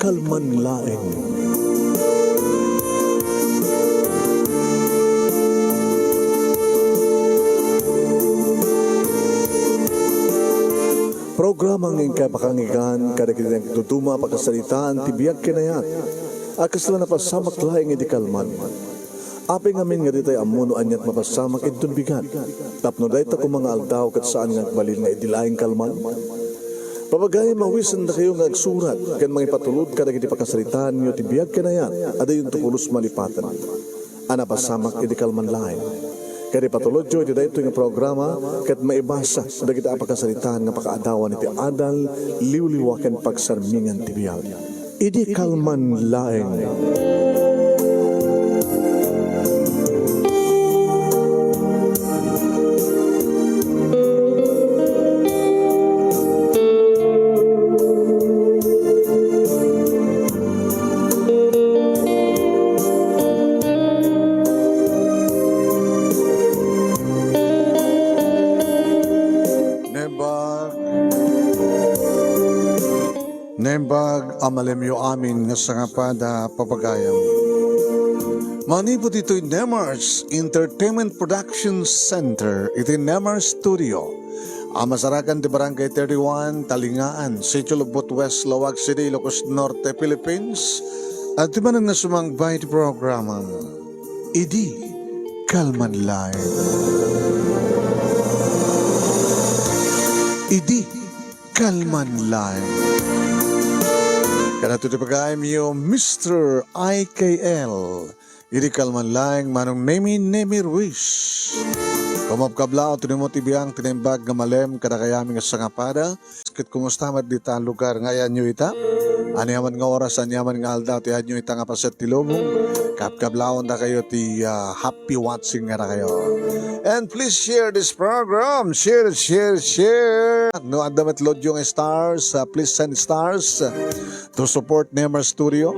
kalman laeng. Programang ng kapakangigan, kadagitang tutuma pakasalitaan, tibiyag kinayat, akas lang napasamak laing iti kalman. Aping amin nga ditay amuno anyat mapasamak itong bigat. Tapno dahi ta kung mga aldaw kat saan nga balil nga idilaing kalman. Papagay mawisan na kayo nga agsurat, kan mga ipatulod kadagiti pakasalitaan nyo tibiyag kinayat, ada yung tukulos malipatan. Anapasamak iti kalman laing. Kaya patulod jo, iti dahito yung programa, kat maibasa, dagiti apakasalitaan nga pakaadawan iti adal, liwliwakan pagsarmingan tibiyag. Idi kalman laeng. Nembag amalemyo amin nga sangapada papagayam. Manipot ito'y Nemars Entertainment Production Center, ito'y Nemars Studio. Amasarakan di Barangay 31, Talingaan, Sitio Lubot West, Lawag City, Ilocos Norte, Philippines. At di man ang nasumangbay di programa, Idi Kalman Live. Idi Kalman Live. Kana ito pagkaim yung Mr. IKL. Iri kalman lang manong nemi Ruiz. Kumapkabla o tinimo tibiyang tinimbag nga malem kada kayaming sangapada. Kit kumustamat dita ang lugar ngayon nyo ita. Anyaman nga oras, anyaman nga aldaw, tiyan nyo ita nga paset tilumong. Kapkablaon na kayo ti happy watching nga na kayo. And please share this program. Share. No, andamat load yung stars. Please send stars to support Neymar Studio.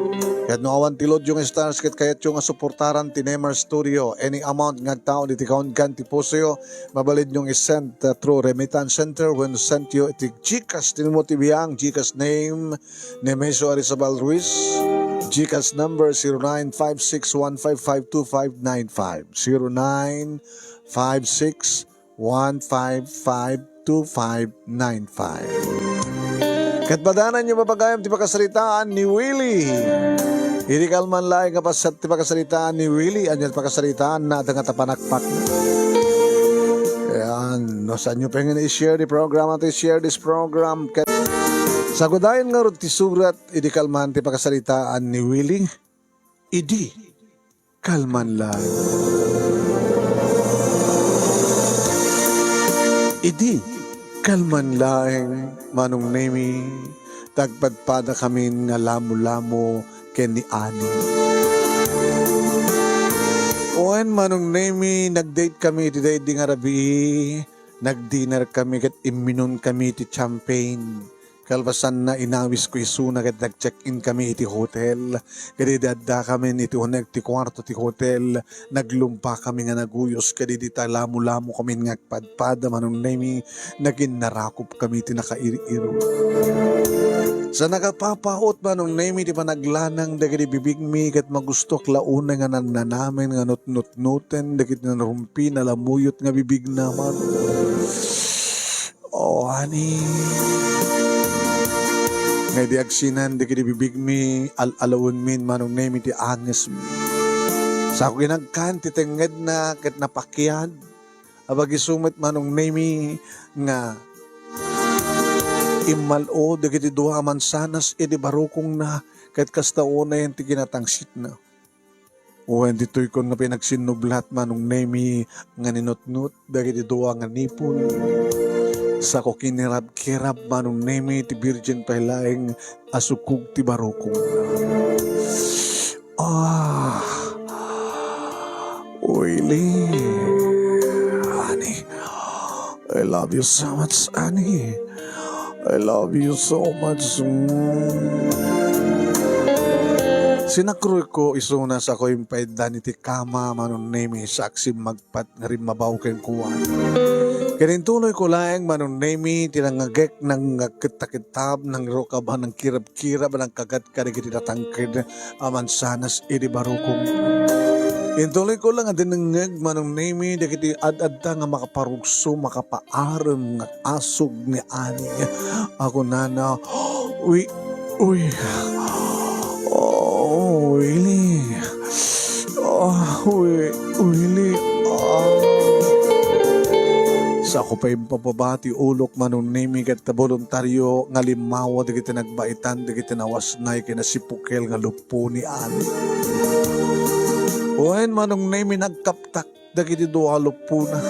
Kahit no awan tilod yung stars, kahit yung supportaran ti Neymar Studio. Any amount nga tao, di tikaon ganti po sa'yo, mabalid yung isend through Remittance Center when sent you iti Gcash, tinimo tibiyang Gcash name ni Meso Arizabal Ruiz. Gcash number 0956-155-2595. 0956-155-2595. Kat badanan nyo mapagayam ti pakasalitaan ni Willie. Iri kalman laing kapasat ti pakasalitaan ni Willie. Anyat pakasalitaan na nga tapanakpak. Ayan, no, saan nyo pengen i-share di program at i-share this program. Sa gudayan nga rin ti surat, iri kalman ti pakasalitaan ni Willie. Idi kalman laing. Idi kalman laeng manong nemi, tagpadpada kami nga lamo-lamo ken ni Ani. Oen manong nemi, nag-date kami ti day di nga rabi, nag-dinner kami ket iminon kami ti champagne. Kalbasan na inawis ko isuna ket nag-check-in kami iti hotel. Kadi dadda kami iti uneg ti kwarto ti hotel. Naglumpa kami nga naguyos. Kadi di ta lamo-lamo kami nga padpada manong nemi. Naging narakop kami ti nakairi-iro. Sa nakapapaot manong nemi ti panaglanang dagiti bibigmi ket magustok launa nga nananamen nga nut-nut-nuten dagiti narumpi na lamuyot nga bibig naman. Oh, honey. Ngay di agsinan, di kiti bibig mi, alawon min, manong nemi ti anges mi. Sa ako ginagkan, ti tenged na, ket napakyan. Abag isumit manong nemi, nga imalo, di kiti duha mansanas, edi barukong na, ket kastaon na yan ti kinatangsit na. O hindi to'y kung nga pinagsinublat manong nemi, nga ninot-nut, di kiti duha nga nipon. Sa ko kinirab-kirab manong nemi ti virgin pailaeng asukog ti barokong. Oily. Honey, I love you so much, honey. I love you so much. Sinakroy ko isuna sa ko impaydan iti kama manong nemi saksi magpat nga rin mabaw ken kuwan. Kinintuloy ko laeng manong nemi tinangagek ng kitakitab ng rokaban ng kirab-kirab ng kagat karigiti natangkid amansanas iti barukong. Intuloy ko lang adin ng manong nemi dagiti ad-adda nga makaparugso makapaaram nga asog ni ani. Ako nana, uy, Willie. Willie. Sa ako pa yung papabati ulok manong nemi kat ta voluntaryo nga limawa dagiti nagbaitan dagiti nawasnay kinasipukel nga lupo ni ani. Uwen manong nemi nagkaptak dagiti duha lupo na.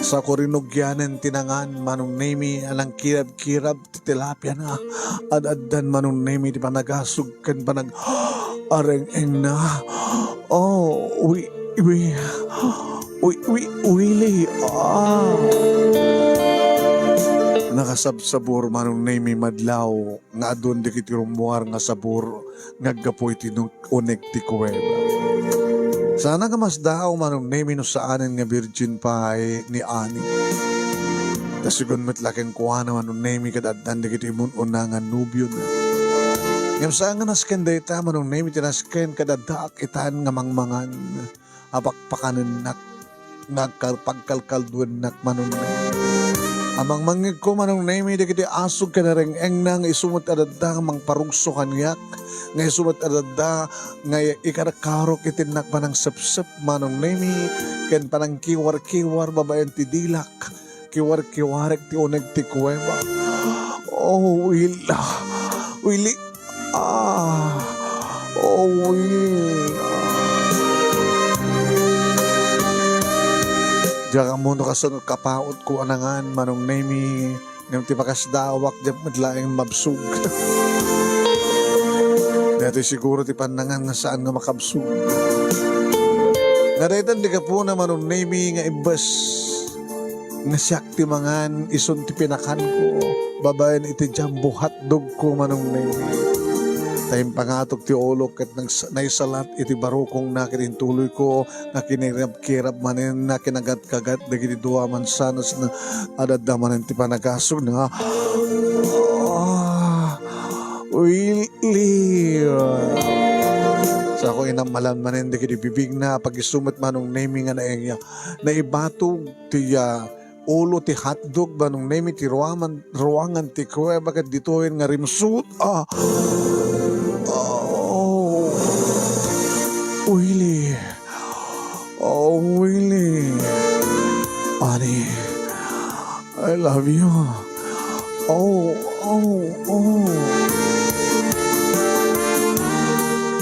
Sa korinogyanen tinangan manong nemi alang kirab-kirab ti tilapia na. Ad-addan manong nemi di panagasug ken panag areng-eng na. Oh, Willie. Nakasabsabor manong nemi madlaw nga adun di kiti rumuar nga sabor ngaggapoy tinong unek ti kuweba. Sana nga mas daw manong nemi no saanen nga virgin pa ni ani. Tasigon metlaking kuha na manong nemi kadaddan di kiti imununa nga nubyo na. Ngam saan nga nasken dayta manong nemi tinasken kadaddaak itan nga mangmangan apakpakanen nak nagpagkalkalduan nak manong nemi. Amang mangig ko manong nemi di kiti asog ka na ring eng nang isumot adada mang parugso kanyak nga isumot adada nga ikarakarok itinak panang sepsep manong nemi ken panang kiwar-kiwar babayan ti dilak kiwar-kiwarek ti uneg ti kuweba. Oh, Willie. Willie. Diya ka mundo kasunod kapaot ko anangan manong nemi ng tipakas dawak diya madlaing mabsug. Dito siguro ti panangan nga saan nga makabsug. Naraitan di ka po na manong nemi nga ibas nga siyak ti mangan ison ti pinakan ko babayan iti jambo hotdog ko manong nemi. Tayong pangatok ti olok at naisalat iti barukong na kinintuloy ko na kinirab-kirab manin na kinagat-kagat na kinidua man sanas na adada manin ti panagasog na Willie. Sa ako inamalan manin di kinibibig na pag-isumot manong naming nga naengya na ibatog ti ulo ti hotdog manong nami ti ruangan ti kuwe bagat ditoin nga rimsut. Willie. Willie. Honey, I love you.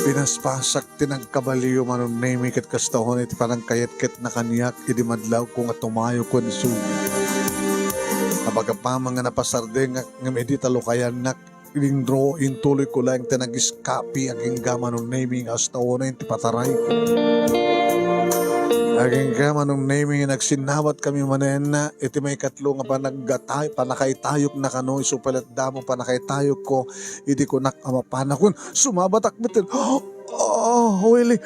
Pinaspasak tinagkabaliyo manong nami kat kastahon iti parang kayat-ket na kanyak idi madlaw ko nga tumayo ko ni Sue. Napagapamang nga napasarde nga medita lukayan nak lindro intuloy ko lang tinagiskapi aging gama nung naming astawon na yung tipataray ko. Aging gama nung naming nagsinawat kami manen na iti may katlo nga panakaitayok na kano isupalat damo panakaitayok ko hindi ko nakamapanakon sumabatak bitin. Willie.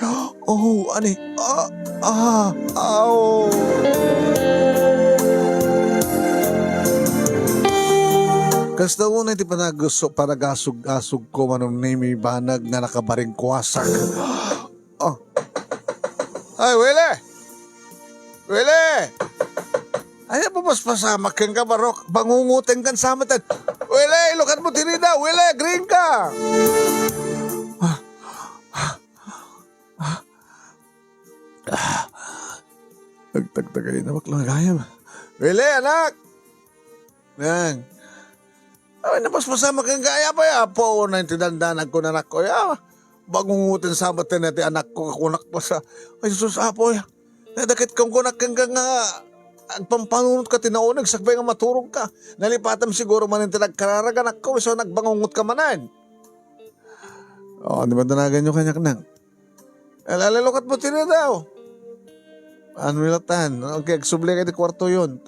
Ani. Kasta una iti panagasog-asog ko manong nami banag nga nakabaring kuwasak. Ay, Willie! Ay, papasamak kang kabarok. Bangunguteng kan sa matan. Willie, ilukan mo tinida. Willie, green ka! Nagtagtagay na maklagayam. Willie, anak! Nang. Ay, napaspasama kang gaya pa ya. Po, na yung tinandanan ko na anak ko ya. Bangungutin sa batin na anak ko kakunak pa sa. Ay, sus, apo ya. Nadakit kang kunak kang nga ang pampanunod ka tinaunag sakbay nga maturog ka. Nalipatam siguro man yung tinagkararag anak ko. So, nagbangungot ka manan. Di ba danagan nyo kanyak nang? Lalalukat mo tinira daw. Ano milatan? Okay, subli kayo di kwarto yun.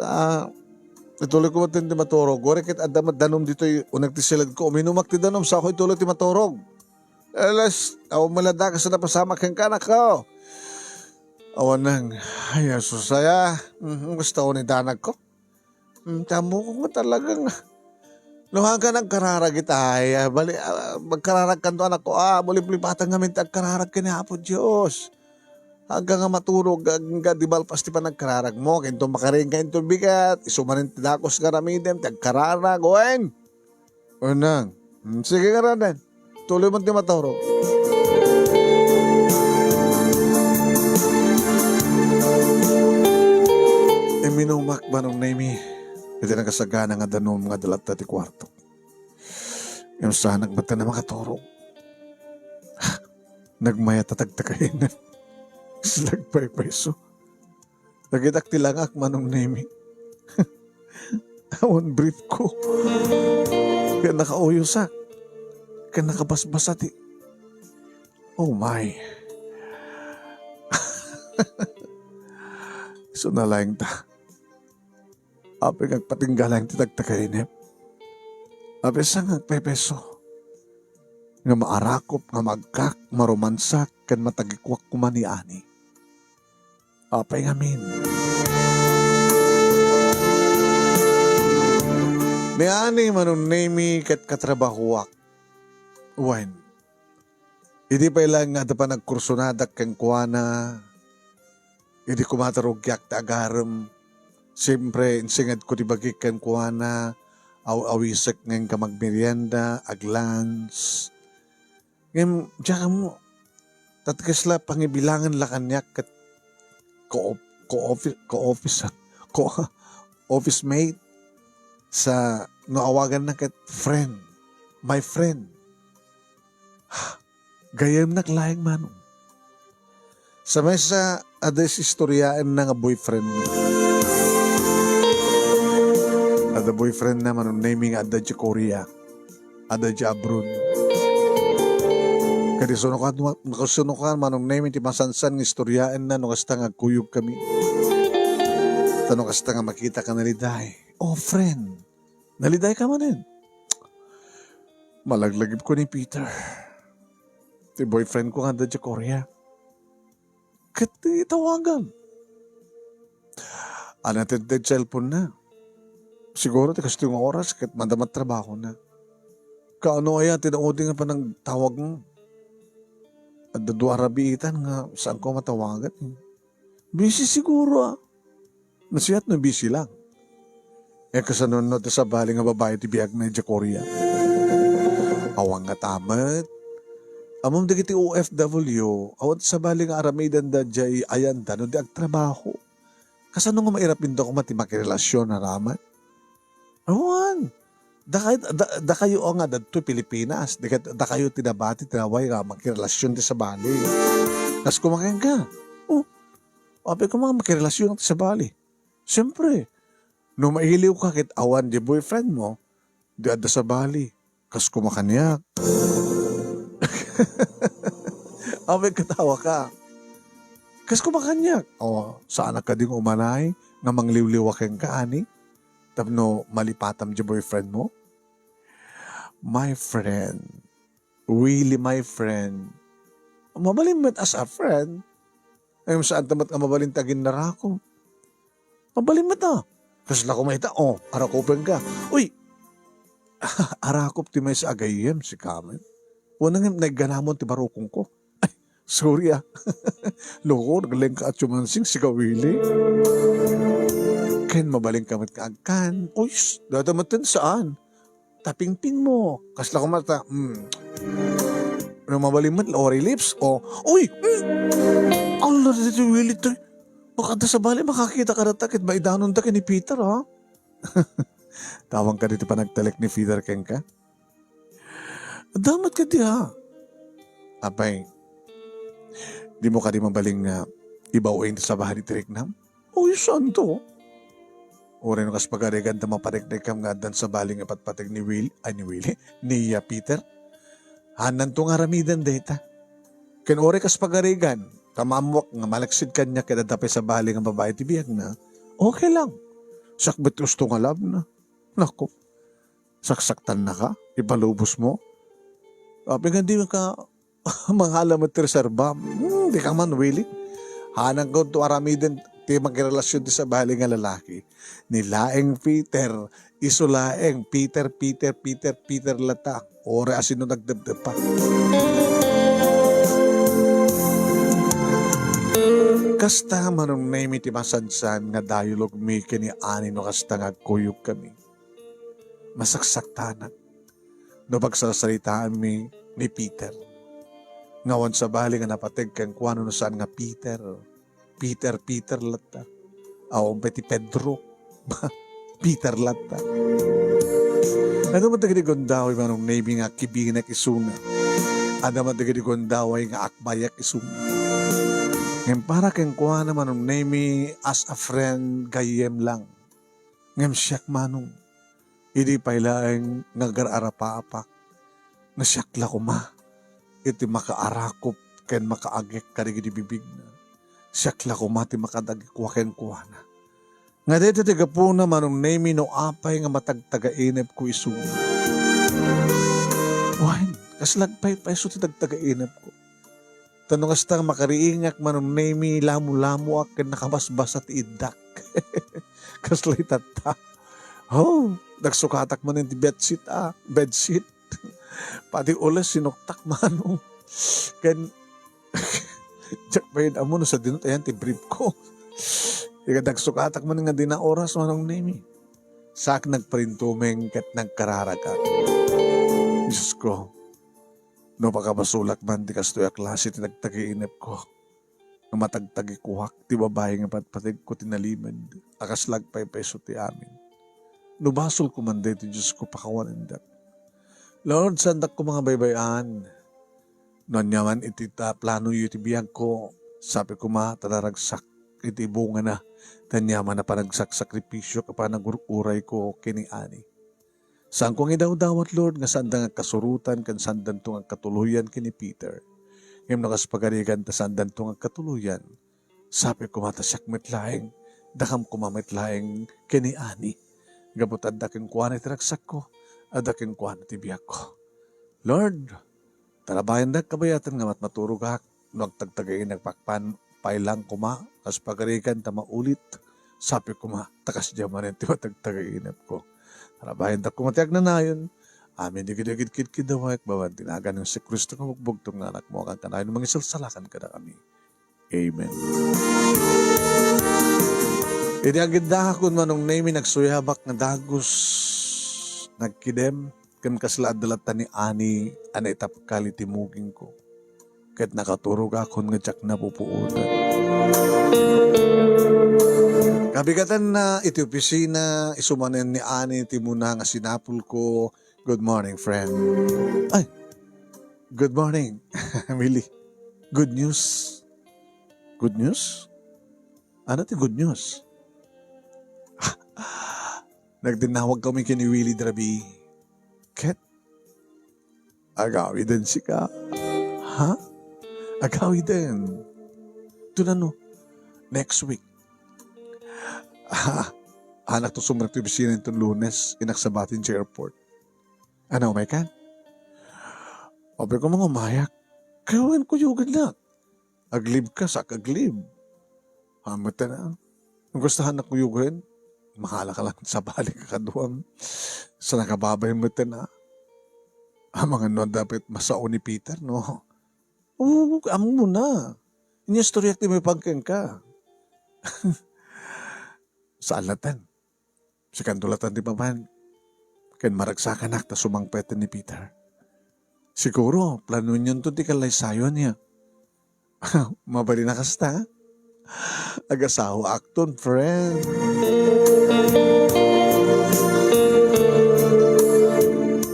Ituloy ko matin ti maturog. Gorikit adamat danom dito unag ti silad ko. Uminumak ti danom sa ako ituloy ti maturog. Alas, malada ka sa napasama kang kanak ko. Awan nang, ay susaya. Gusto ko ni danag ko. Tamo ko nga talagang luha ka ng kararag itay. Bali, magkararag ka to anak ko. Buli-bulipatan nga minta kararag ka niya po Diyos. Hanggang nga maturog, hanggang di balpas ti pa nagkararag mo. Kinto makaring ka into bigat. Isumanin tinakos ka ramidem. Tagkararag. Oeng! Unang. Sige nga rin. Tuloy mo ti maturo. Minumak ba nung Nemi? Iti nakasagana nga danom nga dalat ti kwarto. Yung sanak ba't na makaturo? Nagmaya tatagtakayin na. Slagpay peso. Nagitak tilangak manong Nemi. Awan brief ko. Kaya nakauyosak. Kaya nakabasbasati. Oh my. So nalayang ta. Ape ngagpatinggalang titagtakainip. Ape sa ngagpepeso. Nga maarakop, nga magkak, maromansak, kan matagikwak kumaniani. Ape ngamin. Niani manong Nemi kat katrabahuak. Wen. Hindi pa ilang nga pa nagkursunadak kang kuwana. Hindi kumatarugyak ta agarem. Siyempre, insingad ko tibagikan ko na awisak ngayon ka magmerienda, aglans. Ngayon, diyan mo, tatkasla pangibilangan la kanyak kat office mate sa naawagan na kat friend, my friend. Gayam naklayang manong. Sa mesa, adas istoryaan na nga boyfriend mo. Ada boyfriend na manong naming ada di Korea. Ada di abroad. Kadi sunukan manong naming ti masansan ng istoryaan na nung kasta nga kuyog kami. Tanong kasta nga makita ka naliday. Oh friend, naliday ka manin. Malaglagip ko ni Peter. Ti boyfriend ko nga ada di Korea. Kati tawagan. Anatin ti cellphone na. Siguro, kasi yung oras, kahit mandamat trabaho na. Kaano kaya, tinaudi nga pa ng tawag mo. At dadwa rabiitan nga, saan ko matawagan? Busy siguro Nasiyat na busy lang. Kasanunod sa bali nga babae ti biyag na di Korea. Awang nga tamat. Amom dagiti OFW, awat sa bali nga aramidan da jay ayan da, no di agtrabaho. Kasano nga mairapin da ko matimakirelasyon na ramat? Awan. Da kayo o nga dadto Pilipinas. Da kayo tinabati, tinaway nga makirelasyon ti sa bali. Kas kumakain ka. Ape ko mga makirelasyon ti sa bali. Siyempre, no mailiw ka kit awan di boyfriend mo, di ada sa bali. Kas kumakanyak. Ape katawa ka. Kas kumakanyak. Saan ka ding umanay nga mangliwliwak kang kaani? Tapno malipatam di boyfriend mo? My friend. Really my friend. Mabalimit as a friend. Ayun saan tamat nga mabalintagin na rako. Mabalimit na. Kasi na kumahita, arakopin ka. Uy, arakop ti may sa agayem si Kamen. Wanang nagganamon ti barukong ko. Ay, sorry Loko, nagaling ka at yumansing si Kawili. Ken mabaling kamit ka agkan. Uy, dadamatin saan? Tapingping mo. Kasla ko mata, ano mabaling mat, lori lips? Uy! Allah, dito Willie to. Baka sa bali makakita ka na takit, maidanon ta ni Peter, ha? Tawang ka dito pa nagtalik ni Peter ken ka? Damat ka di, ha? Apay, di mo ka di mabaling ibawin sa bahay ni Triknam? Uy, saan to? Uri no kas pagarigan ta mapariknik kam nga dan sa baling apatpatig ni Peter. Hanan to nga ramidan data. Ken uri kas pagarigan, kamamwak nga malaksid kanya kada tapay sa baling ang babae tibiyag na, okay lang. Sakbit gusto nga lab na. Nako, saksaktan na ka, ipalubos mo. Kapag hindi ka manghala mo reserva, di ka man willing. Hanang ko to aramidan ti magrelasyon ti sa bali nga lalaki. Ni laeng Peter, iso laeng Peter lata. Ore asino nagdebdeb pa. Kasta manong name iti masansan nga dialog mi kini ani no kasta nga kuyog kami. Masaksaktanan. No pagsasalitaan mi ni Peter. Ngawan sa bali nga napateg kang kuano no saan nga Peter lata. Awang peti Pedro. Peter lata. Ano man tagadi gondaway manong name nga kibinak isuna. Ano man tagadi gondaway nga akbayak isuna. Ngayon para kang kuha naman ng name as a friend gayem lang. Ngayon siyak manong. Hindi pailaeng nagararapapak. Nasyakla ko ma. Iti makaarakop ken makaagik karigidi bibig na. Syakla ko ma ti makadagik waken kuha na. Nga dito tiga po naman ng name no apay nga matagtagainep ko isu. Wain, kaslagpay pa iso ti tagtagainep ko. Tanong kasta makariingak manong name lamu-lamu ak ken nakabasbas at idak. Kaslay tata. Oh, nagsukatak man yung bedsheet. Pati ulas sinuktak manong. Ken, jak pa yun amo no sa dinot, ayan, ti brief ko. Ika nagsukatak man nga din na oras manong name. Sak nagparintumeng kat nagkararaga. Diyos ko, no pagkabasulak man di kastoy a klase ti nagtagiinip ko. Nga matagtagi kuhak ti babae nga patpatig ko tinalimad. Akaslag pa peso ti amin. No basol ko man dito Diyos ko pakawanindak. Lord, sandak ko mga baybayan. Noon yaman iti plano yu ti biyag ko. Sabi ko tadaragsak iti bunga na. Tanyaman na panagsaksakripisyo ka pa nagururay ko kini ani. Saan kong idawdawat Lord nga sandang ang kasurutan kan sandan tong ang katuluyan kini Peter. Ngayon nakaspagarigan ta sandan tong ang katuluyan. Sabi ko matasyak metlaeng, dakam ko mametlaeng kini ani. Gabot adakin kuha na itiragsak ko, adakin kuha na tibiyag ko. Lord, tarabayan na kabayatan nga maturugak, nagtagtagain nagpakpan, pailang kuma, kaspagarigan ta maulit. Sabi ko takas diyaman yung tiwatagtagainap ko. Tarabayan na kumatiag na nayon. Amin digid-digid kidawak bawan tinagan yung si Kristo nga magbugtong nga anak mo kang kanayon mga isalsalakan ka na kami. Amen. Iniagida kung manong name nagsuyabak na dagos nagkidem kan kaslaad dalatan ni ani itapkali timuging ko. Kahit nakaturog akon nga jak na pupuutan. Kabigatan na iti opisina, isumanen ni ani timuna nga sinapul ko. Good morning, friend. Ay, good morning, Millie. Good news. Good news? Ano ti good news? Nagtinawag kami kini Willie Drabi. Ket, agawi din si ka. Ha? Agawi din. Ito next week. Anak to sumrak to bisina itong Lunes, inaksabatin sa airport. Ano, may ka? Ope ko mga umayak. Kawan ko yugad na. Aglib ka sa kaglib. Hamata na. Kung gustahan na ko yugad, mahala ka lang sa balik kakaduam. Sa nakababay mo na. Ang mga dapat masao ni Peter, no? Oo, amo mo na. Inyastoryak ti may pagkang ka. Sa alatan. Si kandulatan di paman. Ken maragsakan nakta sumangpeten ni Peter. Siguro, plano niyon to di kalaysayon niya. Mabali na kasta. Agasawa akton, friend.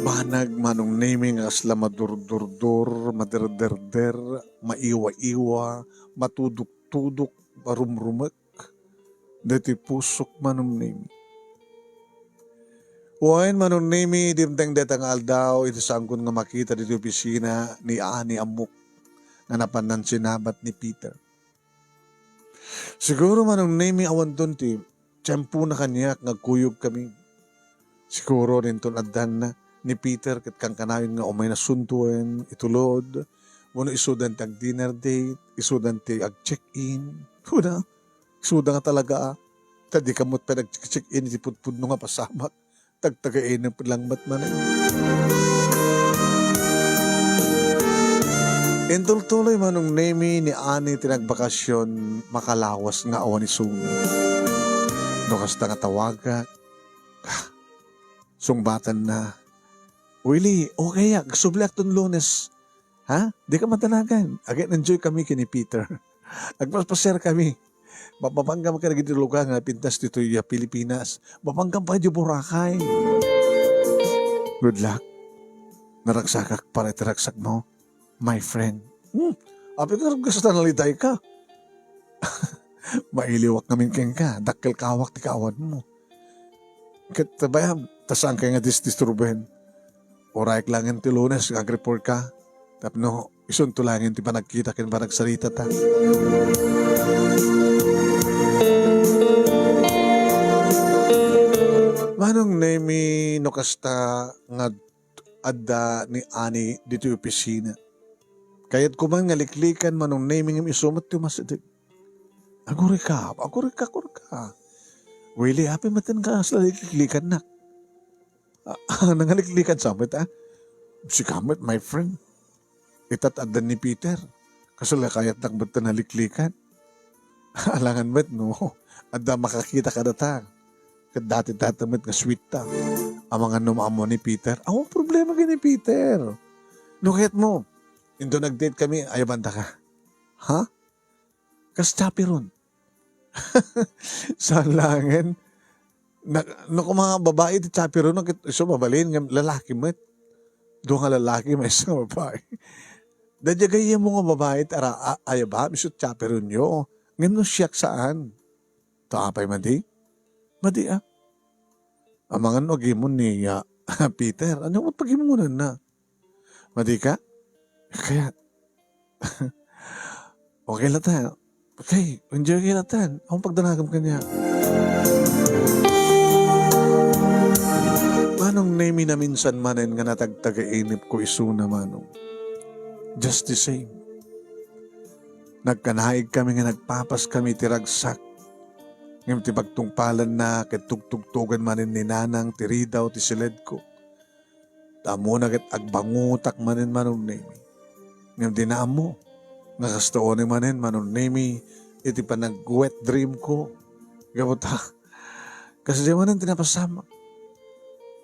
Manag manong naming asla madurdurdur, maderderder, maiwa-iwa, matuduk-tuduk, marumrumek. Dati pusok manong naming. Wain manong nami dimteng detang aldaw iti sangkon nga makita dito opisina ni Ani Amok nga napanan sinabat ni Peter. Siguro manong nami awan doon ti tiyempo na kanyak nagkuyog kami. Siguro rin ton adan na ni Peter kat kang kanayon nga umay na suntuin itulod. Wano isudan ti ag dinner date, isudan ti ag check-in. Huda, Suda nga talaga Tadi kamot pa nag-check in si pudpud no nga pasamak. Tagtagain ng pilangmat man Intultuloy manong nemi ni Ani tinagbakasyon makalawas nga awan ni Sung. No kasta nga tawaga. Sungbatan na. Willie, okay ya, sublak ton Lunes. Ha? Di ka matanagan. Again, enjoy kami kini Peter. Agpaspasir kami. Mapapanggam ka na giti lugar nga pintas dito yung Pilipinas. Mapanggam pa yung Boracay. Good luck. Naragsakak para itaragsak mo, my friend. Api ka gusto na nalitay ka. Mailiwak namin keng ka. Dakil kawak ti kawan mo. Katabayam, tasang kaya nga disturben. Oraik lang yung ti Lunes,ag-report ka. Tapno, isuntulangin ti pa nagkita kin pa nagsarita ta. Manong nemi no kasta nga adda ni Ani dito yung opisina. Kaya't kumang ngaliklikan manong nemi ng isumat yung masidig. Aguri ka. Willie, happy matan ka sa liklikan na. Nangaliklikan sa amin Si Kamet, my friend. Itatadan ni Peter. Kasula kaya't nakbat na naliklikan. Alangan met no. Adda makakita ka datang. Dati tatamit nga sweet ta. Ang mga numamo ni Peter. Ang problema ni Peter. Nukit mo. Indo nag-date kami, ayaw banda ka. Ha? Kastapi ron. Sa langin. Kung mga babae, ti chapi ron, so mabalin, lalaki mo. Doon nga lalaki, may isang babae. Dadyagay mo nga babae, ayaw ba? Miso chapi ron nyo. Ngayon no siyak saan? Taapay madi? Madi Ang mga nagimon ni Peter, ano mo pagimunan na? Madi ka? Kaya, okay lang tayo. Okay, enjoy kayo natin. Akong pagdanagam ka niya. Manong nemi na minsan manen nga natagtagainip ko isu na manong. Just the same. Nagkanaig kami nga nagpapas kami tiragsak. Ngayon ti pagtungpalan na kitugtugtugan manin ni Nanang tiridaw ti siled ko. Tamo na kit agbangutak manin manong nemi. Ngayon dinaan mo. Nakastoon ni manin manong nemi iti pa nag-wet dream ko. Gamot Kasi di manin tinapasama.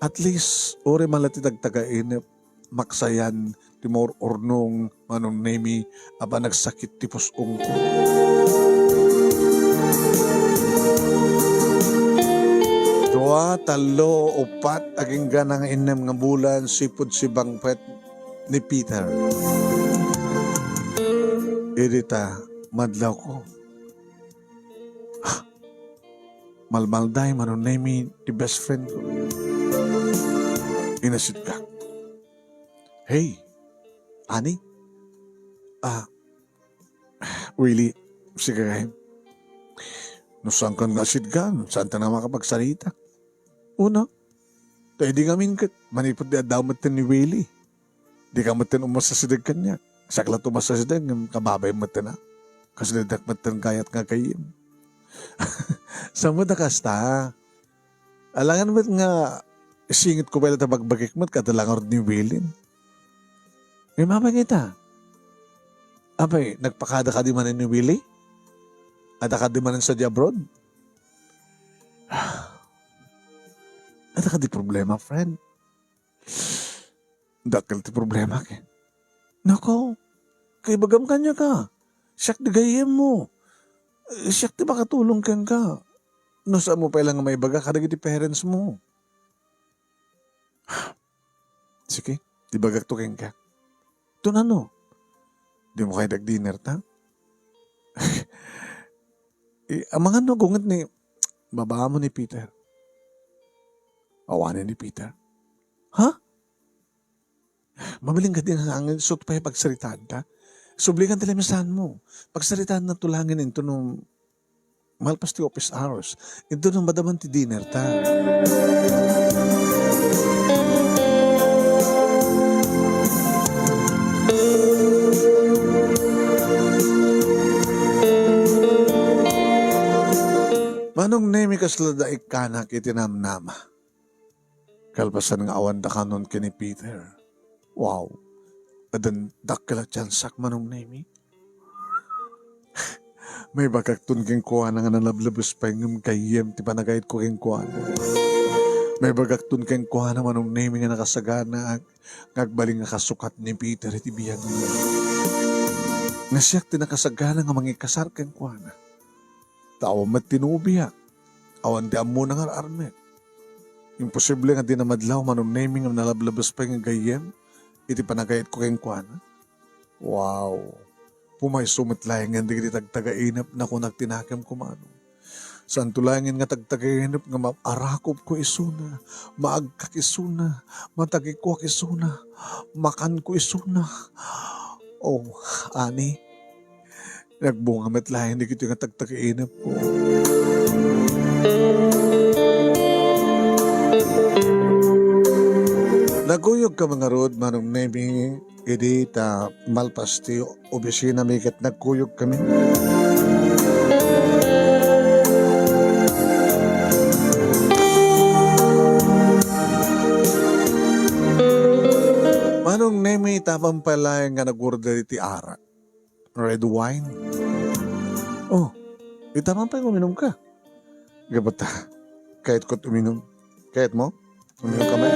At least, ori malati tagtagainip, maksayan, timor ornong manong nemi aba nagsakit ti pusong ko. Dua, talo, upat, aging ganang inem nga bulan, sipod si bangpet ni Peter. Irita, madlaw ko. Malmalday, manon nemi, the best friend ko. Inasit ka. Hey, Ani? Willie, sige kayo. Nusang kan nga sidgan, saan ta na makapagsalita? Una, tayo di ngamin kat, manipot di adamot ni Willie. Di ka matin umasasidag ka niya. Saklat umasasidag, kababay matin na. Kasi nadak matin kayat nga kayim. Saan mo nakasta? Alangan ba't nga, singit ko pala tabagbagik mo't katalangar ni Willie. May mapagita. Abay, nagpakada ka di man ni Willie? Ada ka di man sa di abroad? Ada ka di problema, friend? Dakil ti problema ke. Nako, kay bagam kanya ka. Siyak di gayem mo. Siyak di makatulong kang ka. No saan mo pa lang may baga ka di parents mo. Sige, di bagak to kang ka. Ito na no. Di mo kayo nag-dinner ta? Ang mga nagungat ni baba mo ni Peter. Awanin ni Peter. Ha? Mabiling ka din hangin. So, pa pagsalitaan ka. Subligan talimisan mo. Pagsalitaan na tulangin ito nung malpas ti office hours. Ito nung madaman ti dinner ta. Manong nemi kasla da ikanak itinamnama. Kalpasan nga awan da kanon kini Peter. Wow. Adan dakila tsansak manong nemi. May bakak tun king kuha na nga nalablabas pa yung kayem ti panagayit ko king kuha. May bagak tun king kuha na manong nemi nga nakasagana ngagbaling nga kasukat ni Peter iti biyag niya. Nga siyak ti nakasagana nga mangikasar king kuha na. Tawa mat tinubiyak. Awan di amo na nga armet. Imposible nga di namadlaw manong nemi nga nalablabas pa yung gayem iti panagayit ko king kuha na. Wow. Pumay sumatlayan nga di tagtagainap na kung nagtinakam kumano. Saan tulangin nga tagtagainap nga maarakop ko isuna, maagkak isuna, matagikuak isuna, makan ko isuna. Oh, ani, nagbunga matlayan di kito nga tagtagainap ko. Naguyog ka mga rod, manong nemi, idi ta malpas ti obisina mikat nagkuyog kami. Manong nemi tapang pala nga nagurda ti ara. Red wine. Oh, itamang pa yung uminom ka. Gabata, kahit ko't uminom. Kahit mo? Uminom ka man?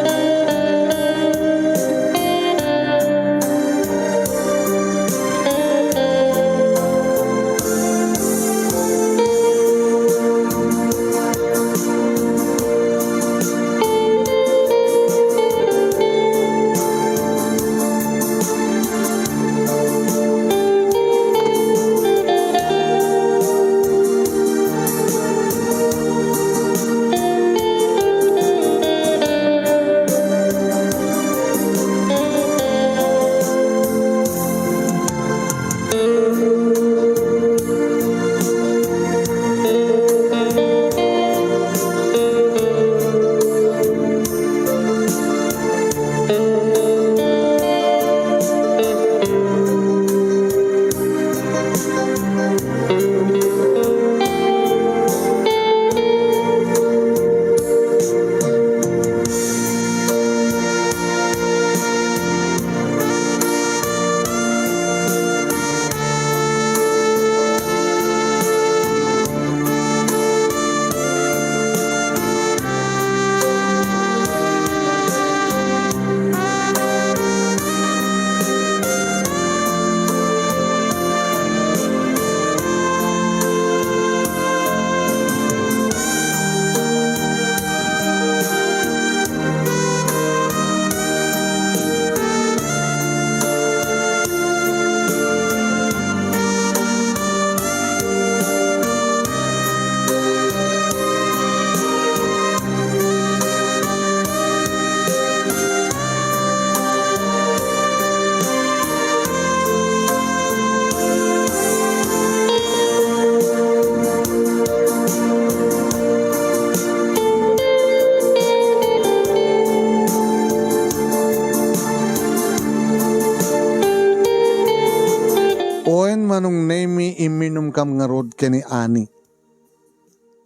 Manong nemi iminom kam nga rod kani ani.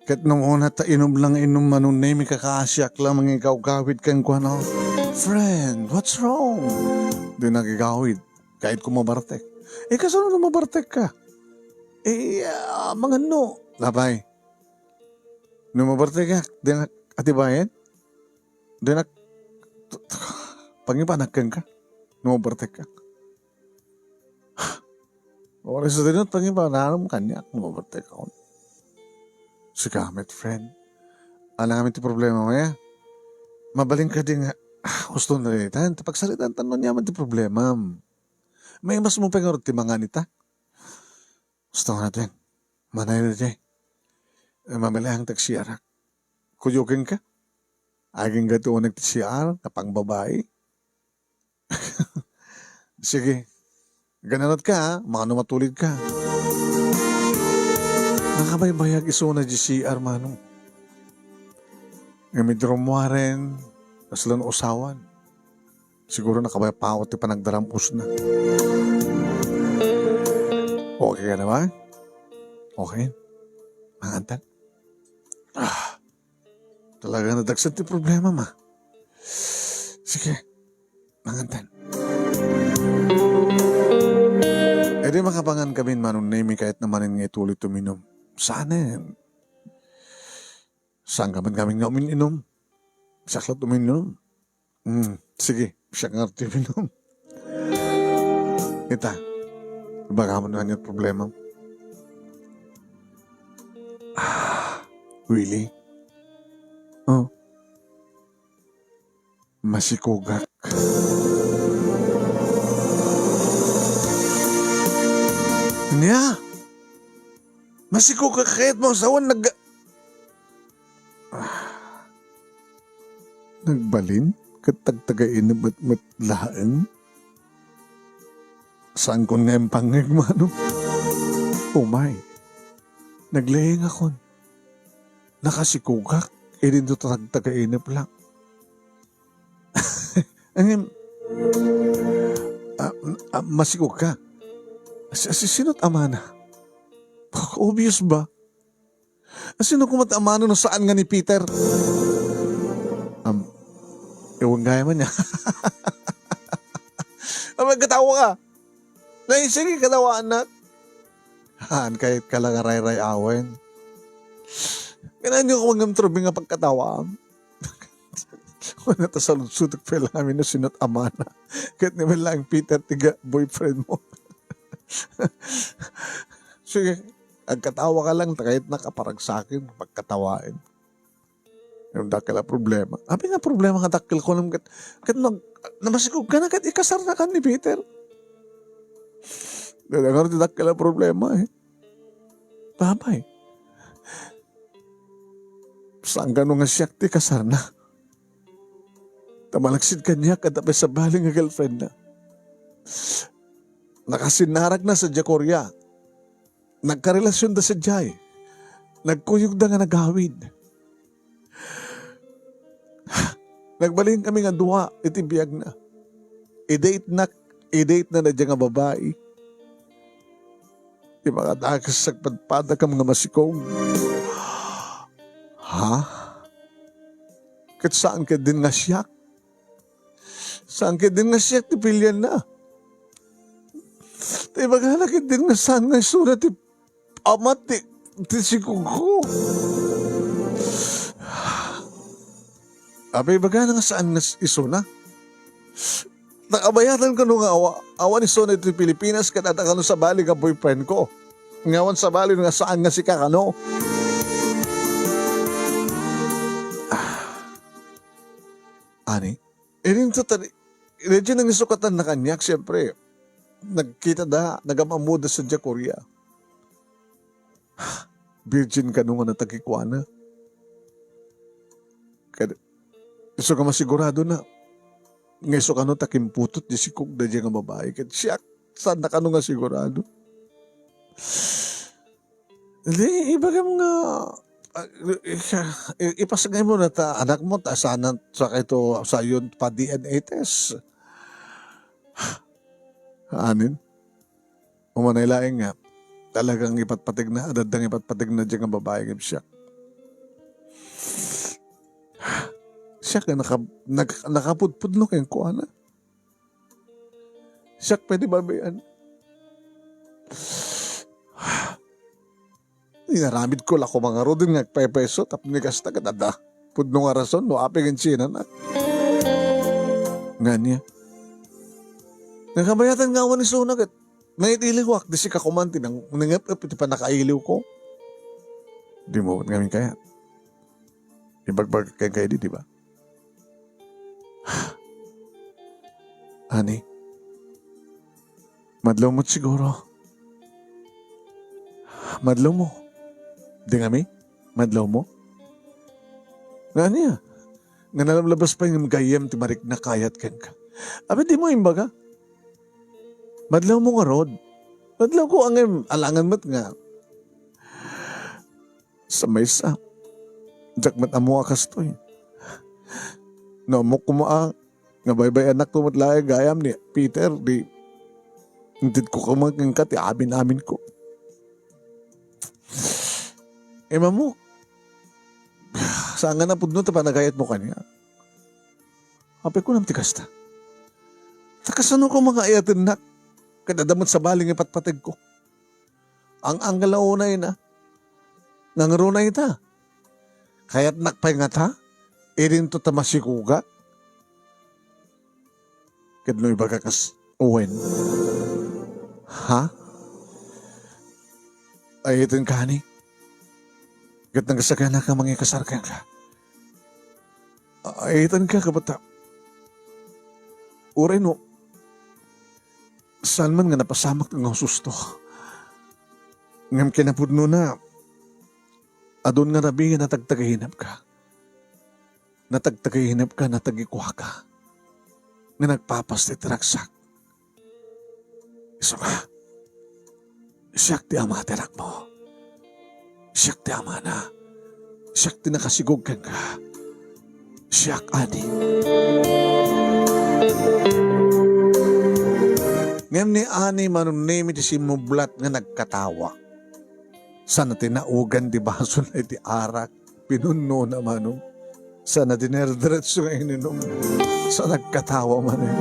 Kat nung una ta inom lang inom manong nemi kakasyak lang mga gawid kang kuano. Friend, what's wrong? Di nagigawid. Kahit kumabartek. Kasunod na mabartek ka? Mga no. Labay. Nung mabartek ka, di na atibayan? Di na pangipanagkan ka? Nung mabartek ka? Oras sa dinot, pangipananam kanya, numabartek ako. Si Kamet, friend. Alam namin ti problema mo ya. Mabaling ka din nga. Gusto na rin. Pagsalitan, tanong niya man ti problema. May mas mo pengarot ti mga nita. Gusto natin. Manay na dyan. Mamilayang tagsiyara. Kuyukin ka. Aging gato nagtisiyar, kapang babae. Sige. Gananot ka, ha? Mga matulid ka. Nakabaybayag iso na GCR, manong. Medyo mo rin, kaslan usawan. Siguro nakabayapawat pa nagdarampos na. Okay ka na ba? Okay. Mangantan. Talaga nadagsan ti problema, ma. Sige, nangantan. E di makapangan kami manong name kahit naman nga ituloy tuminom. Sana yan. Saan ka man kami nga uminom? Saklat uminom. Sige, siya nga uminom. Ita, baka mo na niya problema. Really? Oh. Masikugak. Niya? Masikugak kahit mo sawan nagbalin? Katagtagain na matlaang? Saan ko nga yung pangagmano? Oh my. Naglayang ako. Nakasikugak. E rin ito tagtagainap lang. Ang masikog ka. Sino't amana? Obvious ba? Sino kumat amano no saan nga ni Peter? Ewan gaya man niya. Magkatawa ka. Sige, katawaan na. Kahit kalagaray-ray awen. Kailan niyo ko magamtrobi nga pagkatawa. Wala ta sa lusutok pa namin na sinot amana. Kahit naman lang Peter, tiga boyfriend mo. Sige, agkatawa ka lang, kahit nakaparag sa akin, pagkatawain. Yung dakil problema. Abi nga problema nga dakil ko naman, kahit namasikog ka na, kahit ikasar na ka ni Peter. Dahil nga rin dakil problema eh. Babay. Saan ka nung nga siyak ti kasar na? Tamalagsid ka niya kadapay sa baling nga girlfriend na. Nakasinarag na sa Jacoria. Nagkarelasyon da sa Jai. Nagkuyog da nga nagawid. Nagbaling kami nga duwa, itibiyag na. I-date na na dyan nga babae. Di makatakas sa padpada ka mga masikong. Ha? Kat saan ka din nga siyak? Saan ka din nga siyak, tipilyan na? Di bagala ka din nga saan nga surat, amat, tisikong ko. Abay, bagala nga saan nga isuna? Nakabayatan ko nung awa ni Sona ito Pilipinas, katataka sa bali ka boyfriend ko. Ngawan sa bali nga saan nga si Kakano. Ani? Rin sa tali, rin nang isukatan na kanyak, siyempre, nagkita da, nagamamuda sa Jacoria. Virgin ka nung natagikwana. Iso ka masigurado na, ngay so ka no takimputot, di si Kuk da dyan nga babae. Kaya siya, saan na ka nung nga sigurado? Hindi, iba ka mga, ipasagay mo na ta, anak mo, ta sana sa ito, sa yun pa DNA test. Anin? Umanaylaing nga, talagang ipatpatig na, adadang ipatpatig na dyan nga babae ng siya. Siya ka nakapudpud no kayong kuha na. Siya pwede ba bayan? Inaramid ko lako mga rodin nga pepeso tapos nigas na kadada. Pudno nga rason no aping insina na. Nga niya. Nakabayatan nga ni Sunagat. Naitiliwak di si kakumanti nang nangap iti pa nakailiw ko. Di mo ngamin kaya. Ibagbag kayo di ba? Ani, madlaw mo't siguro. Madlaw mo. Di nga mi? Madlaw mo? Nga niya. Nga nalamlabas pa yung gayem ti marik na kayat ken ka. Abi di mo imbaga. Madlaw mo nga rod. Madlaw ko ang alangan mo't nga. Sa maysa. Jakmat amo akas to eh. No, mo kumaa. Nga baybay anak ko matlae gayam ni Peter. Di. Hindi ko kamaging ka. Ti amin ko. Ema mo. Saan nga na pudno ta panagayat mo kanya? Apay ko nam tikas ta. Takasano ko mga ayatin nak? Kadadamot sa baling ipatpatid ko. Ang angalaunay na. Nangarunay ta. Kaya't nakpay nga ta. Irin to tamasikuga. Kadno iba kakas uwen. Ha? Ayatin ka ni. Gat nagasagana ka mga kasarkan ka. Ayatin ka kabata. Uray no. Saan man nga napasamak ng susto. Ngam kinapudno na. Adon nga nabi nga natagtagahinap ka. Natagtagahinap ka, natagikuha ka. Nga nagpapas ti tiraksak. Iso ka. Siyak ti ama tirak mo. Siyak ti ama na. Siyak ti nakasigog ka nga. Siyak ani. Ngayon ni ani manunimi ti simublat nga nagkatawa. Sana tinaugan di baso na iti arak. Pinuno na manong. Sana dinerdretso nga ininom. Sa nagkatawa man eh.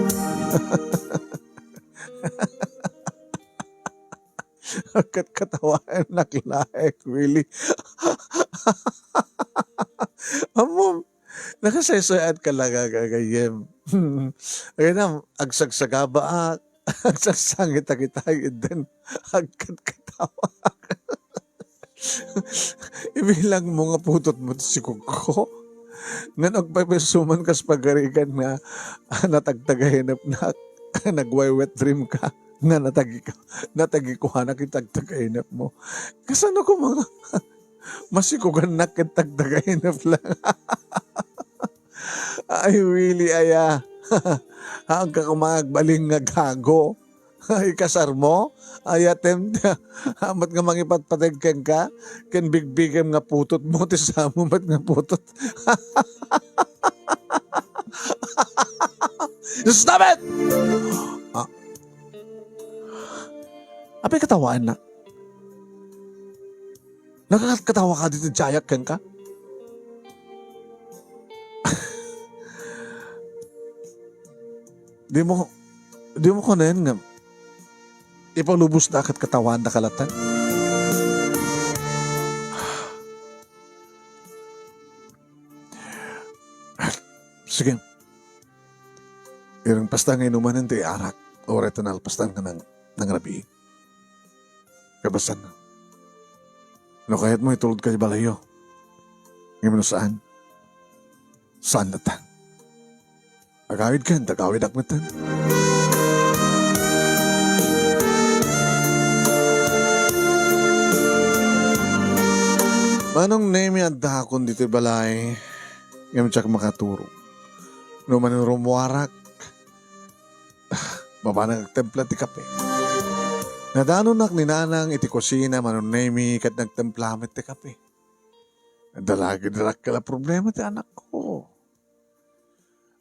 Agkat katawaan naklaik, really. Amom, nakasaysayad ka lang agagayem. Kaya na, agsagsagaba agsagsangit agitay, then agkat katawa. Ibilang mo nga putot mo si Kuko. Nga nagpapasuman kas pagarikan na natagtagahinap na nagway-wet dream ka nga natagikuha na kitagtagahinap mo. Kasano ko mga masikugan na kitagtagahinap lang. Ay, really, aya. Ang kakamagbaling nga gago. Ay, kasar mo? Ay, attempt. Amat nga mangipatpatag ka, ken bigbigam nga putot mo, tisamo mat nga putot. Stop it! Apay katawaan na. Nakakatawa ka dito, jayak ka? Di mo ko na yan nga. Ipalubos na akat katawan na kalatan. Sige. Irang pastang inuman ng arak. O retinal pastang ka ng rabi. Kabasan na. No kahit mo itulod ka balayo. Ngayon saan? Saan na tan? Agawid ka, tagawid akmatan. Manong name ang dakon dito balay, ngayon siya makaturo. No man rumuwarak, baba nagtempla ti kape. Nadano nak ni nanang iti kusina, manong name kat nagtemplamit ti kape. Dalagi darak kala problema ti anak ko.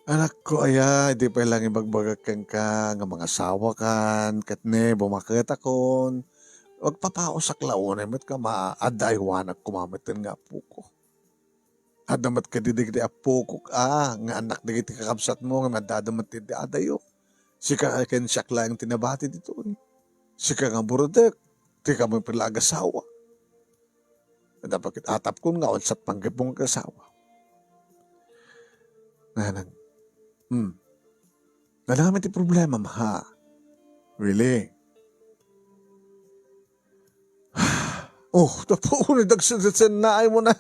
Anak ko, hindi pa lang ibagbagak ka, nga mga asawa kan, katne, bumakit akon. Wag papao sa klaon, met ka maaday wanak kumamitin nga apo ko. Adamat ka didig di apo ko, nga anak digiti kakabsat mo, nga madadamat di adayo. Sika ken siyak lang tinabati dito. Sika nga burodek, di ka mo pilagasawa. Dapat atap ko nga, unsat panggap mong kasawa. Nanang, Nalaman ti problema, maha. Really? Oh, tapo ko ni dagsan na ay mo na.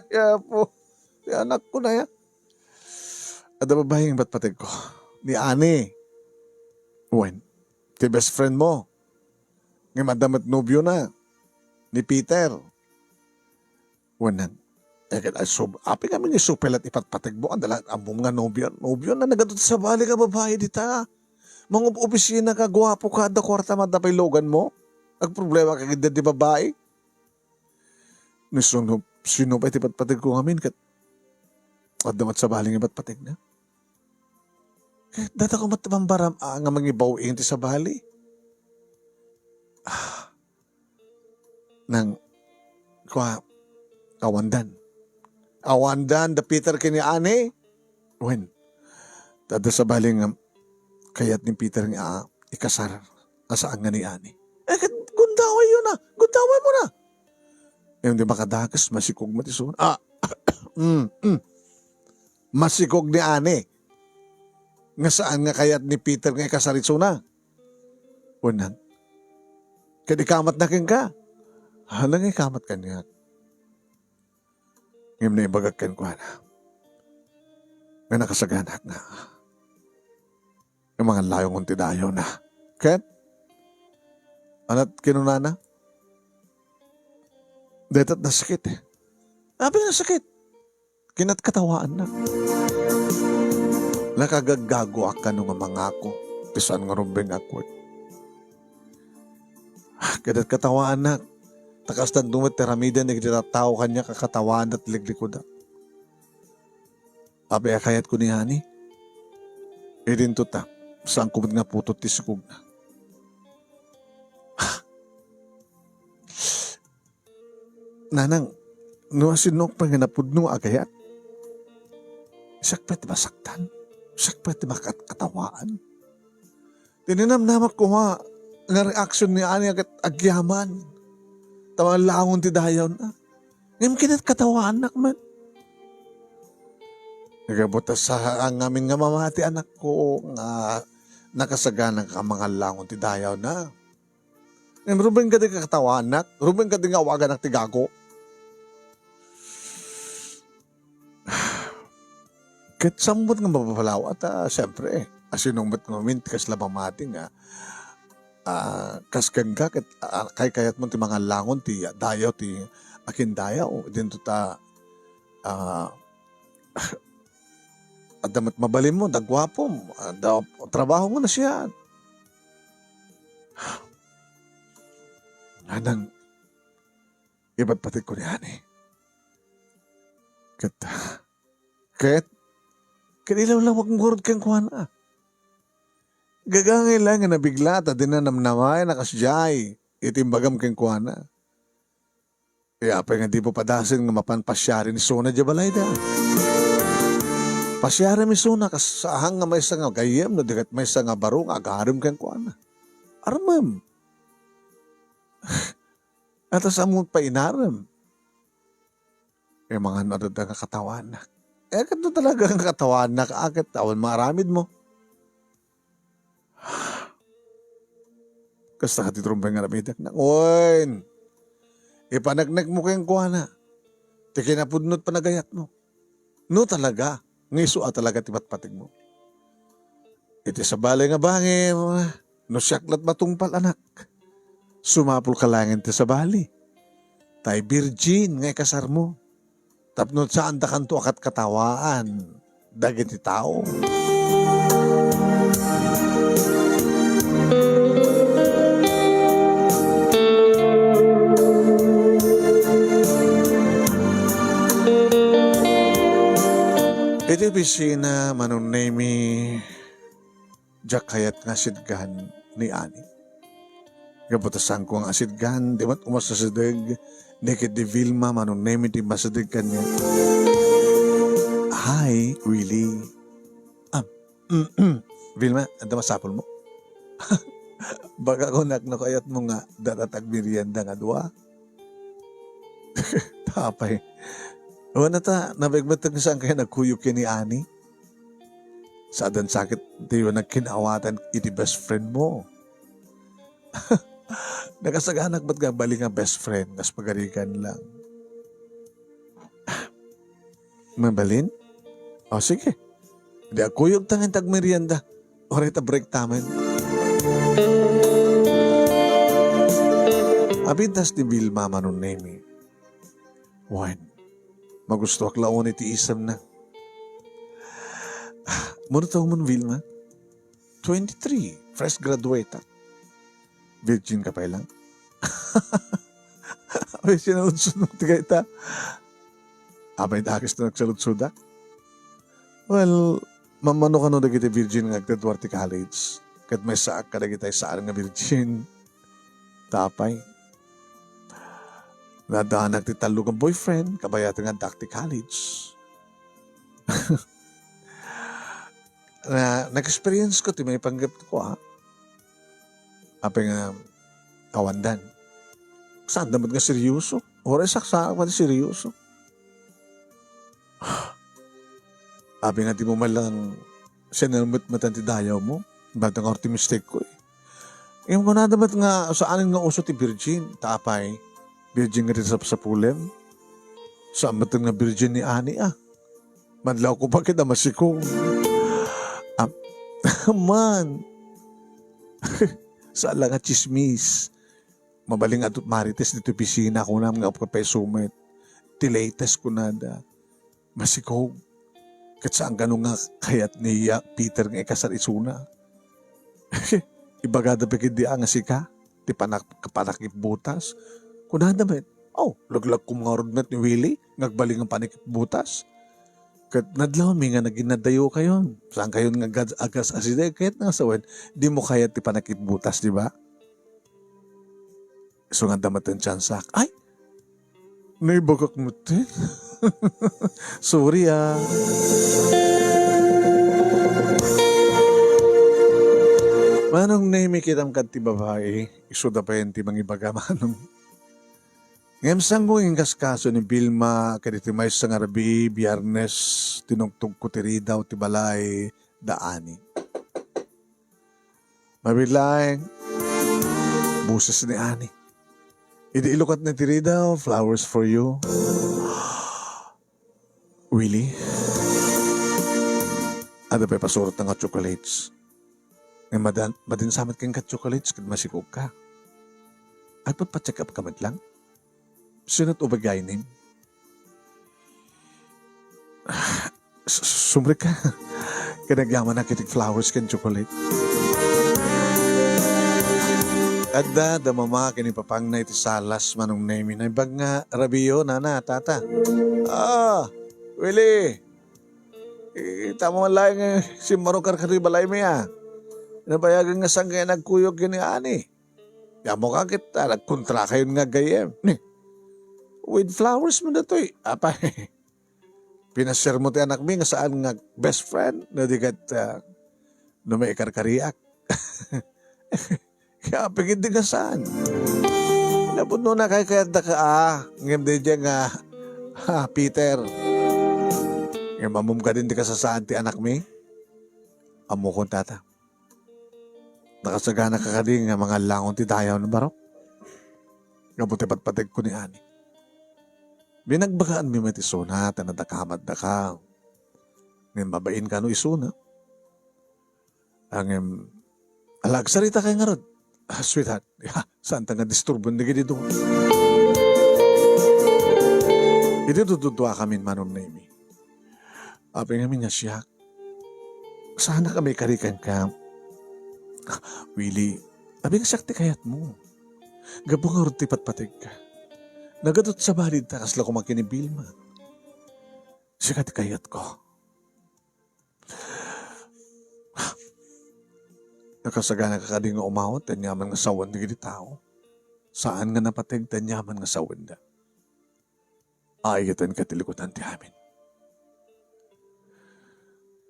Kaya po, si anak ko na ya. At babaeng ba't patid ko? Ni Ani. When? Ti best friend mo. Ngayon madam at nobyo na. Ni Peter. When api kami ni supel at ipatpatag mo. Andalang ambong nga nobyo. Nobyo na nagadot sa bali ka babae dita. Mga opisina ka, gwapo ka, da kwarta madapay logan mo. Ang problema ka di babae. Sino pa ipatpatag ko ngamin kat damat sa bali nga ipatpatag na. Data ko matabambaram nga mangibaw inti sa bali. Nang kawandan. Awandan, da Peter kini ani. Wen, tada sa baling kayat ni Peter nga ikasar asaan nga ni ani. Gundaway yun na. Gundaway mo na. Yung di makadakas, masikog matison. Masikog ni ani. Nga saan nga kayat ni Peter nga ikasaritso na. Unang, kadikamat na kin ka. Halang ikamat ka niya. Ngayon na ibagag ken ko na. Nga nakasaganak na. Yung mga layong unti dayo na. Ken? Anat kinunana? Detat na sakit eh. Abi na sakit. Kinat katawaan na. Nakagagago ka nung mga ako. Pisan nga rumbeng ako. Kinat katawaan na. Takas na dumat teramida na tao kanya kakatawaan at liglikod. Abi akayat ko ni Hani. Idin to ta. Saan kumad nga putot tisikog na. Nanang, nuasinok pa nga napudno agayat. Sakpet ba saktan? Sakpet ba katawaan? Tininamnamak ko nga reaksyon ni Ani agad agyaman. Tawang langon ti dayaw na. Ngayon kinat katawaan nak man. Nagabutas sa ang amin nga mamati anak ko nga nakasaganan ka mga langon ti dayaw na. Ngayon rubeng ka di kakatawaan nak. Rubeng ka di nga wagan ng tigago. Kahit sambot nga mapapalaw at siyempre asinong ba't ngamin tikas labang mati nga kaskan ka kay kayat mo ti mga langon ti dayaw ti akin dayaw dinto ta adamat mabalim mo dagwapo trabaho mo na siya anang iba't pati ko niyan eh kahit kanilaw lang wag ngurot kang kuwana gagangay lang nga nabigla ta dinanamnamay nakasjay itimbagam keng kuana. Kaya pa nga di po padasin nga mapanpasyari ni Sona Jabalay da. Pasyari mi Sona kasahang nga may nga gayem na dikat may nga barong agarim keng kuana. Armam. At asamot pa inaram. Kaya mga narad nga katawan na. Kato talaga ang katawan na kaakit awan maramid mo. Kasta ka titrumbay nga nabidak na. Oyn! Ipanagnak mo kayong kuha na. Tikinapudnot panagayat mo. No talaga. Ngiso talaga tipat-patig mo. Iti sa balay nga bangin. No siyaklat matungpal anak. Sumapul ka langin ti sa bali. Tay virgin ngay kasar mo. Tapnot saan da kanto akat katawaan. Dagiti tao. Iti bisina manunemi jakayat nga sidgan ni Ani. Gabutasan ko ang asidgan, di ba't umasasadag, nekit di Vilma manunemi di masadag kanya. Hi, Willie. Vilma, anda masapol mo? Baka ko naknakayat mo nga daratag merienda nga dua. Tapay. O na ta, nabigmatag saan kaya nagkuyok ka ni Ani? Saadan sakit, di ba nagkinawatan iti best friend mo? Nakasaganak ba't nga bali nga best friend, nas pagarikan lang? Mabalin? O sige, di akuyok tangin tag merienda. O rita break tamen. Abintas ni Vilma manunemi. Wine. Magusto ak laon iti isam na. Muna taong mo Vilma? 23. Fresh graduate. Virgin ka pa lang? Abay, sinaludsun mo tigay ta. Abay, dakis na nagsaludsuda? Well, mamano ka no dagiti virgin nga Duarte College. Kat may saak ka dagiti saan nga virgin. Tapay. Nadaanak ti talo ng boyfriend, kabayat nga dakti college. Nag-experience ko, ti may panggap ko ha. Ape nga, kawandan. Saan dapat nga seryoso? Oray saksa pa ti seryoso. Ape nga ti mo malang sinamot matanti dayaw mo. Ba't ang orti mistake ko eh. Yung ko na dapat nga, saan nga uso ti virgin, tapay. Virgin nga rin sa pulem. Saan ba nga virgin ni Ani ah? Madlaw ko bakit na masikong. Man. Saan lang nga chismis. Mabaling atot marites dito pisina ko na mga kapapay-sumet. Tilates ko na da. Masikong. Kat saan ganun nga kayat ni Peter nga ikasar isuna. Ibagada pa kindi ang asika. Ti panakip butas. Kunada ba? Oh, laglag ko mga rodmet ni Willie. Ngagbaling ang panikip butas. Kat nadlaw mi nga naginadayo kayo. Saan kayo nga agas aside? Kahit nga sawan, di mo kaya ti panakip butas, di ba? So nga damat ang tsansak. Ay! Naibagak mo tin. Sorry ah. Manong naimi kitang kat ti babae, isuda pa yun ti mangibaga manong. Ngayon sanggo yung kaskaso ni Vilma, kaditi may sa ngarabi, biyernes, tinungtong ko tiri daw ti balay, daani. Mabilang, buses ni Ani. Idi ilukat na tiri daw, flowers for you. Willie? Ada pa pasurot nga chocolates. Ngayon madinsamit kang ka-chocolates kad masikog ka. At pa-check up ka man lang. Sunod o bagay nin? Sumri ka. Kanagyaman na kitig flowers kan chocolate. At da mama kinipapang na iti salas manong name na ibag nga rabiyo nana tata. Ah, Willie. Tama man lang si Marukar karibalay mo ya. Nabayagan nga sang kaya nagkuyog gini ani. Yamo ka kita, nagkontra kayo nga gayem. With flowers mo na to eh. Apay, pinashare mo ti anak mi nga saan nga best friend na di kat may ikarkariak. Kaya pagin di ka saan. Labot no na kay kaya da ka ngem di dyan nga Peter. Ngem mamum ka din di ka sa saan ti anak mi. Amo kong tata. Nakasagana ka din nga mga langon ti dayaw ng barok. Ngabuti patpatig ko ni Ani. Binagbagaan mi met isuna, tanadakamad da ka. Ngayon babain ka no isuna. Ang alagsarita kay nga rod. Sweetheart, saan ta nga disturbon na gini doon? Iti tututwa kami manom na imi. Apay nga siya. Sana kami karikan ka. Willie, abing sakti kayat mo. Gabong nga rod tipatpatig ka. Nagadot sa balid ta kasla kumakin ni Vilma. Sikat kayat ko. Nakasagana ka kading nga umawat, tanyaman nga sawan di gini tao. Saan nga napatig, tanyaman nga sawan da. Ayatan ka tilikutan ti amin.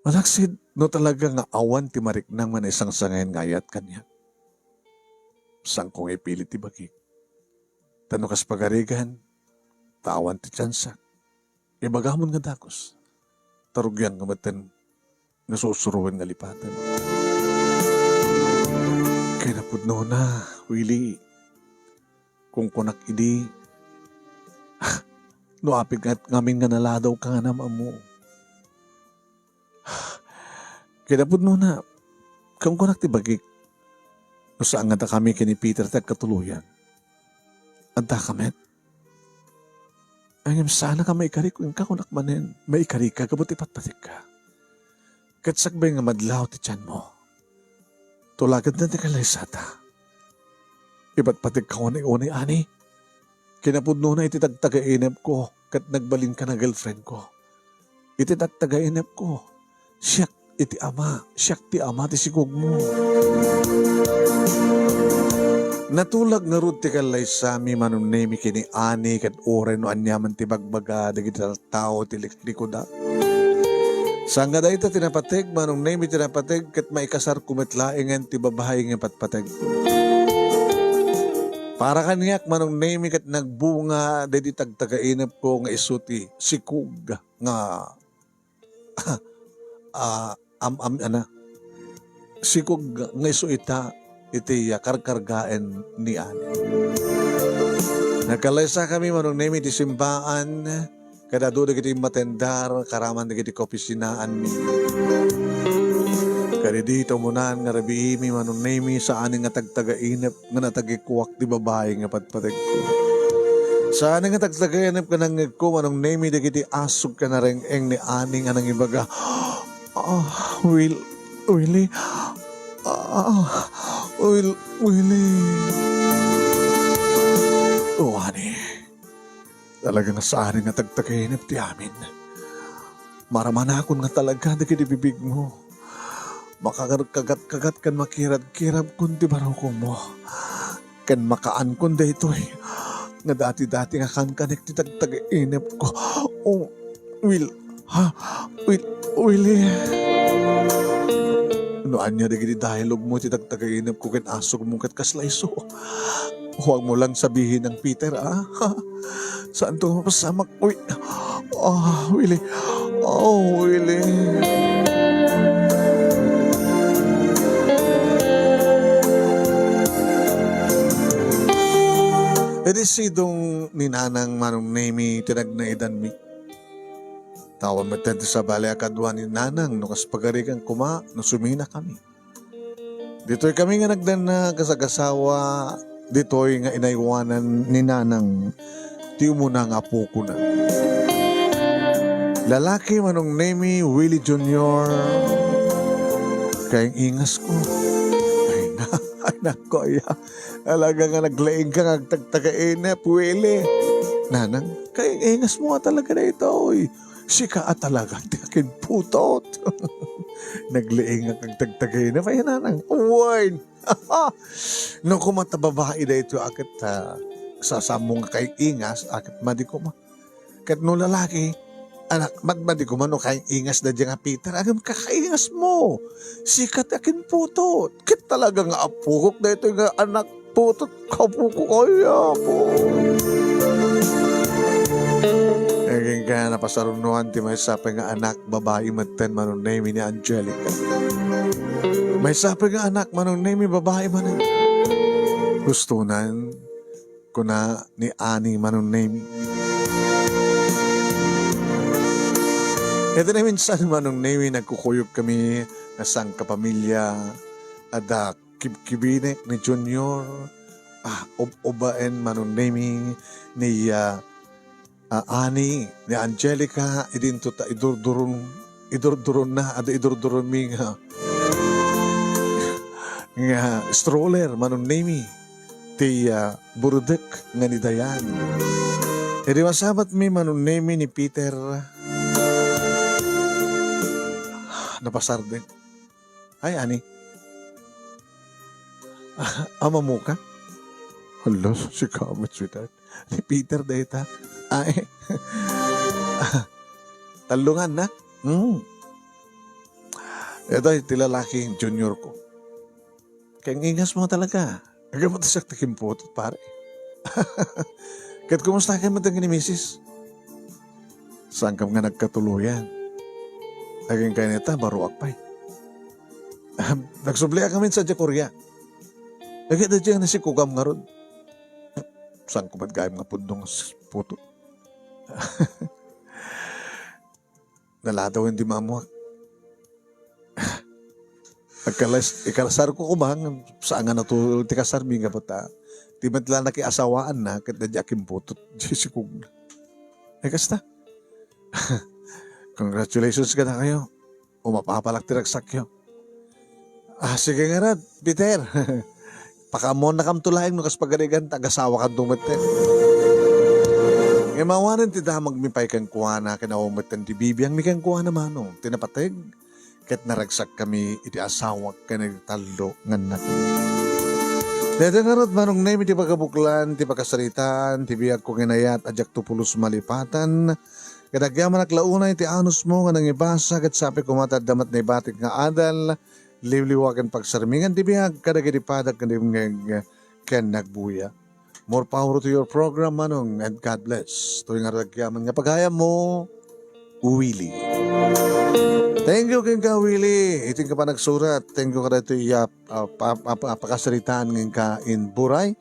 Malaksid, no talaga nga awan ti mariknang man isang sangayan ngayat kanya. Sang kong ipilit ti bagik. Tano kas pagarigan, tawan ti tsansak. Ibagamon nga dakos. Tarugyan nga matan, nasusuruan nga lipatan. Kaya napudno na, Willie. Kung kunak idi, no apig at ngamin nga naladaw ka nga naman mo. Kaya napudno na, kung kunak ti bagik, no saan nga kami kini Peter tag katuluyan. Anta kamet. Ayam sana ka maikari kung ka kunak manen. Maikari ka, kabuti patpatik ka. Katsagbay nga madlaw ti tiyan mo. Tulagad na ti kalaysata. Iba't patik ka unay ani. Kinapudno na iti tagtaga-inep ko kat nagbalin ka na girlfriend ko. Iti tagtaga-inep ko. Siyak iti ama. Siyak ti ama ti sigog mo. Natulag nga rod ti kalay sami manong nemi kini ani kat oren no anyaman ti bagbaga dagiti tao ti likoda. Sangga da ita tinapateg manong nemi tinapateg kat maikasar kumetlaengan ti babahay nga patpateg. Para kaniyak manong nemi kat nagbunga dedi tagtagainap ko nga isuti sikug nga sikug nga isu ita iti karkargaen ni ani. Nagkalaysa kami manong nemi ti simbaan kada do dagiti matendar karaman dagiti kopisinaan mi. Kadi dito munan nga rabiimi manong nemi sa ani nga tagtagainap nga natagikuwak ti babae nga patpateg ko. Sa ani nga tagtagainap ka nang ko manong nemi dagiti asog ka na reng-eng ni ani nga nang ibaga. Willie. Willie. Ani. Talaga nga sa ani nga tagtagainap ti amin. Maramanakon nga talaga dagiti bibig mo. Makakagat-kagat kan makirad-kirab kun ti baroko mo. Kan makaan kun da ito eh. Nga dati-dati nga kanek ti tagtagainap ko. Oh, Willie. Noan niya dagiti dialogue mo ti tagtagainap ko ken asog mo ket kaslayso. Huwag mo lang sabihin ng Peter, Saan to mapasamak? Willie. Willie. Edi sidong ninanang manong nemi tinagnaidan mi. Tawan matento sa bali akadwa ni nanang no kas pagarikan kuma no sumina kami. Dito'y kami nga nagdan na kasagasawa, dito'y nga inaiwanan ni nanang ti umuna nga apo ko na. Lalaki manong nemi Willie Jr. Kayang ingas ko. Ay nako ya. Alaga nga naglaing ka nga tagtagainap, Willie. Nanang, kayang ingas mo nga talaga na ito, oy. Sika talaga, di akin putot. Naglaing nga kang tagtagainap, ay nanang, uwain. Nung kumatababae na ito, akit sasamong kay ingas, akit madi ko ma. Kat no lalaki, anak, madi ko man no kay ingas na dyan nga Peter, agam kakaingas mo. Sikat akin putot. Kit talaga nga apukok na ito nga anak putot, kapuko kaya po. Naging kaya napasarunuhan ti may sapi nga anak babae maten manong name ni Angelica. May sapi nga anak manong name babae manen. Gustunan ko na ni Ani manong name. Ito na minsan manong name nagkukuyog kami na sang kapamilya ada kibkibinek ni Junior obaen manong name ni Ani ni Angelica idinto ta idurduron na ada idurduron mi nga stroller manong name ti burudek nga ni Dayan. Edi masabat mi manong name ni Peter napasar din. Ay, Ani. Ama mo ka? Hala, si Kamat, sweetheart. Ni Peter, dahita. Ay. Talungan na? Ito ay tilalaki junior ko. Kaya ingas mo talaga. Agam mo tasak takimputot, pare. Kahit kumusta kayo matang ni Mrs. Saan ka nga nagkatuluyan? Aging kaya nita, baro akpay. Nagsubliya kami sa Korea. Agad na dyan na si Kugam nga ron. Saan ko ba't gayam nga pundong puto? Naladaw hindi mamuha. Ikalasar ko kumang saan nga natulog ti kasar mi nga bata. Di matla nakiasawaan na kat na dyakin putot. Si Kugam. Ay kasta. Congratulations ka na kayo. Umapapalak tiragsak yun. Sige nga rad, Peter. Pakamon na kam tulaing no kas pagarigan, tagasawa kang tumaten. Mawanan ti damag mipay kang kuha na kinawamatan ti bibiyang mi kang kuha na manong. Dadangarot manong name ti pagkabuklan, ti pagkasaritaan, ti biyag ko ginayat, adyak tupulos malipatan. Kadagyaman naklaunay ti anus mo nga nang ibasa, kat sapi kumatad damat na ibatik nga adal, liwliwagan pagsarmingan, ti biyag kadagadipadag kadagdag ken nagbuya. More power to your program, manong, and God bless. Tuwing aragyaman nga paghayam mo, Willie. Thank you king ka Willie. Iting ka pa nagsurat. Thank you ka dito iya pakasalitaan ng ka in Buray.